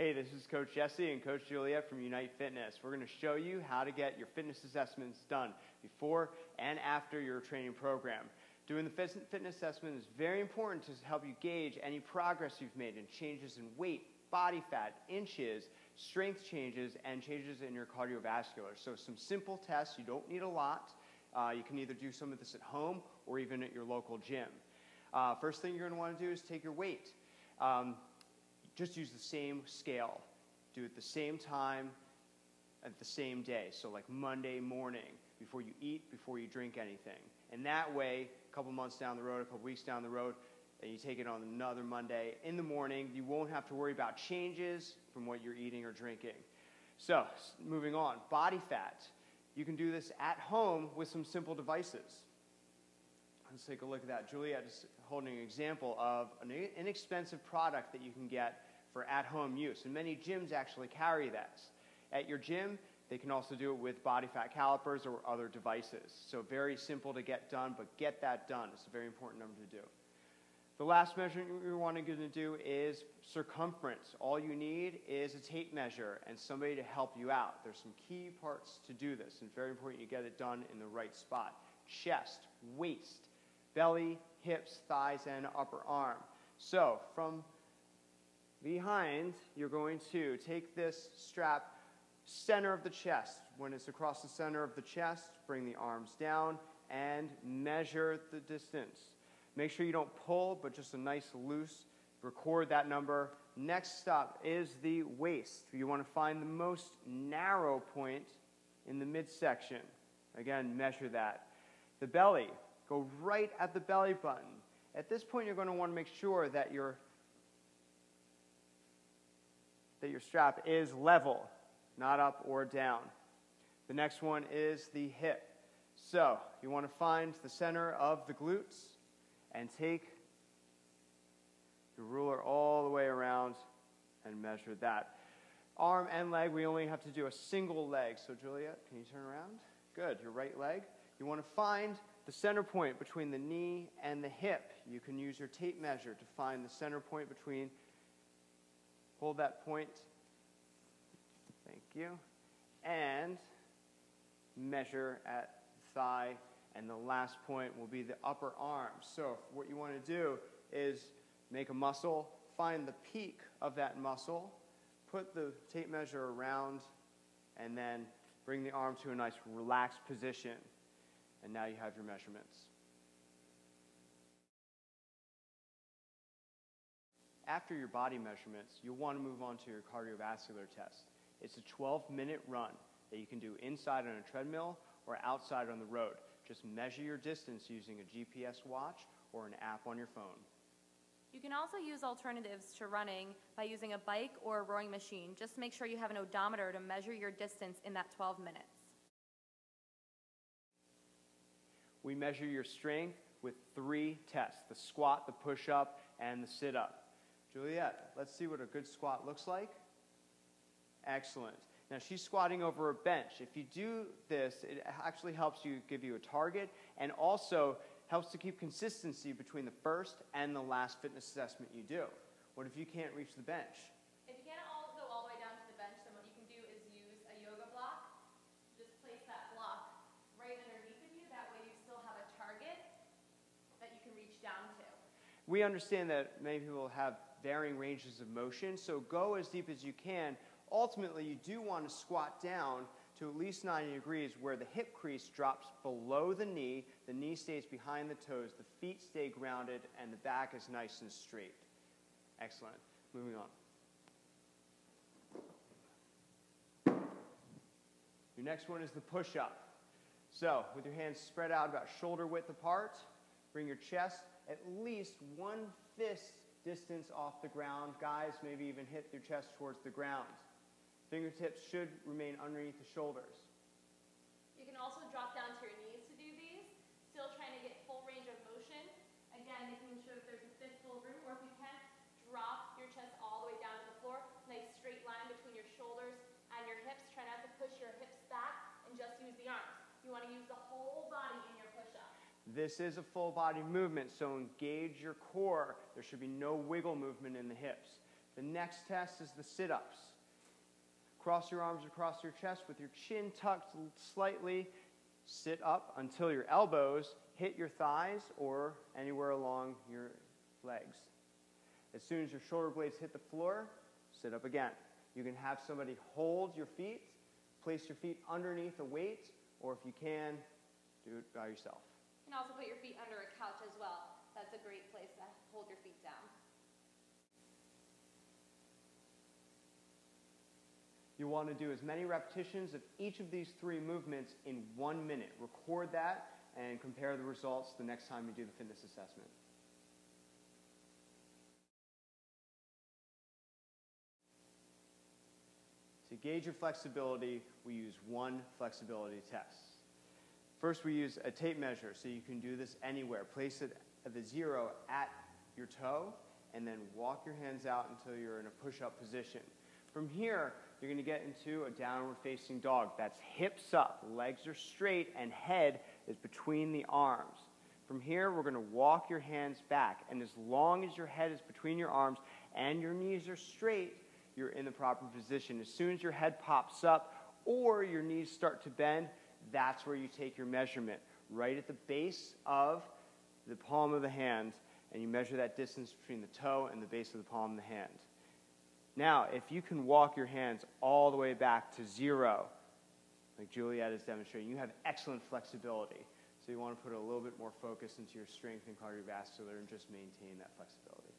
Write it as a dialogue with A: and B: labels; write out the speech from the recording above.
A: Hey, this is Coach Jesse and Coach Juliet from Unite Fitness. We're going to show you how to get your fitness assessments done before and after your training program. Doing the fitness assessment is very important to help you gauge any progress you've made in changes in weight, body fat, inches, strength changes, and changes in your cardiovascular. So some simple tests, you don't need a lot. You can either do some of this at home or even at your local gym. First thing you're going to want to do is take your weight. Just use the same scale. Do it the same time at the same day. So like Monday morning, before you eat, before you drink anything. And that way, a couple months down the road, a couple weeks down the road, and you take it on another Monday in the morning, you won't have to worry about changes from what you're eating or drinking. So, moving on, body fat. You can do this at home with some simple devices. Let's take a look at that. Juliet is holding an example of an inexpensive product that you can get for at-home use. And many gyms actually carry that. At your gym, they can also do it with body fat calipers or other devices. So very simple to get done, but get that done. It's a very important number to do. The last measurement we want to do is circumference. All you need is a tape measure and somebody to help you out. There's some key parts to do this, and it's very important you get it done in the right spot. Chest, waist, belly, hips, thighs, and upper arm. So from behind, you're going to take this strap center of the chest. When it's across the center of the chest, bring the arms down and measure the distance. Make sure you don't pull, but just a nice loose. Record that number. Next stop is the waist. You want to find the most narrow point in the midsection. Again, measure that. The belly. Go right at the belly button. At this point, you're going to want to make sure that your strap is level, not up or down. The next one is the hip. So you want to find the center of the glutes and take your ruler all the way around and measure that. Arm and leg, we only have to do a single leg. So Juliet, can you turn around? Good, your right leg. You want to find the center point between the knee and the hip. You can use your tape measure to find the center point between, hold that point, thank you, and measure at the thigh, and the last point will be the upper arm. So what you want to do is make a muscle, find the peak of that muscle, put the tape measure around, and then bring the arm to a nice relaxed position. And now you have your measurements. After your body measurements, you'll want to move on to your cardiovascular test. It's a 12-minute run that you can do inside on a treadmill or outside on the road. Just measure your distance using a GPS watch or an app on your phone.
B: You can also use alternatives to running by using a bike or a rowing machine. Just make sure you have an odometer to measure your distance in that 12 minutes.
A: We measure your strength with 3 tests: the squat, the push-up, and the sit-up. Juliet, let's see what a good squat looks like. Excellent. Now she's squatting over a bench. If you do this, it actually helps you give you a target and also helps to keep consistency between the first and the last fitness assessment you do. What if you can't reach the bench?
B: If you can't go all the way down to the bench, then what you can do is use a yoga block. Just place that block right underneath of you. That way you still have a target that you can reach down to.
A: We understand that many people have varying ranges of motion, so go as deep as you can. Ultimately, you do want to squat down to at least 90 degrees where the hip crease drops below the knee stays behind the toes, the feet stay grounded, and the back is nice and straight. Excellent. Moving on. Your next one is the push-up. So, with your hands spread out about shoulder width apart, bring your chest at least 1 fist distance off the ground. Guys, maybe even hit your chest towards the ground. Fingertips should remain underneath the shoulders.
B: You can also drop down to your knees to do these, still trying to get full range of motion. Again, making sure that there's a fistful of room, or if you can, drop your chest all the way down to the floor. Nice straight line between your shoulders and your hips. Try not to push your hips back and just use the arms. You want to use the whole body in your push-up.
A: This is a full body movement, so engage your core. There should be no wiggle movement in the hips. The next test is the sit-ups. Cross your arms across your chest with your chin tucked slightly. Sit up until your elbows hit your thighs or anywhere along your legs. As soon as your shoulder blades hit the floor, sit up again. You can have somebody hold your feet, place your feet underneath a weight, or if you can, do it by yourself.
B: You can also put your feet under a couch as well. That's a great place to hold your feet down.
A: You want to do as many repetitions of each of these 3 movements in 1 minute. Record that and compare the results the next time you do the fitness assessment. To gauge your flexibility, we use 1 flexibility test. First, we use a tape measure, so you can do this anywhere. Place it at the 0 at your toe, and then walk your hands out until you're in a push-up position. From here, you're going to get into a downward facing dog. That's hips up, legs are straight, and head is between the arms. From here, we're going to walk your hands back, and as long as your head is between your arms and your knees are straight, you're in the proper position. As soon as your head pops up or your knees start to bend, that's where you take your measurement, right at the base of the palm of the hand, and you measure that distance between the toe and the base of the palm of the hand. Now, if you can walk your hands all the way back to 0, like Juliet is demonstrating, you have excellent flexibility. So you want to put a little bit more focus into your strength and cardiovascular and just maintain that flexibility.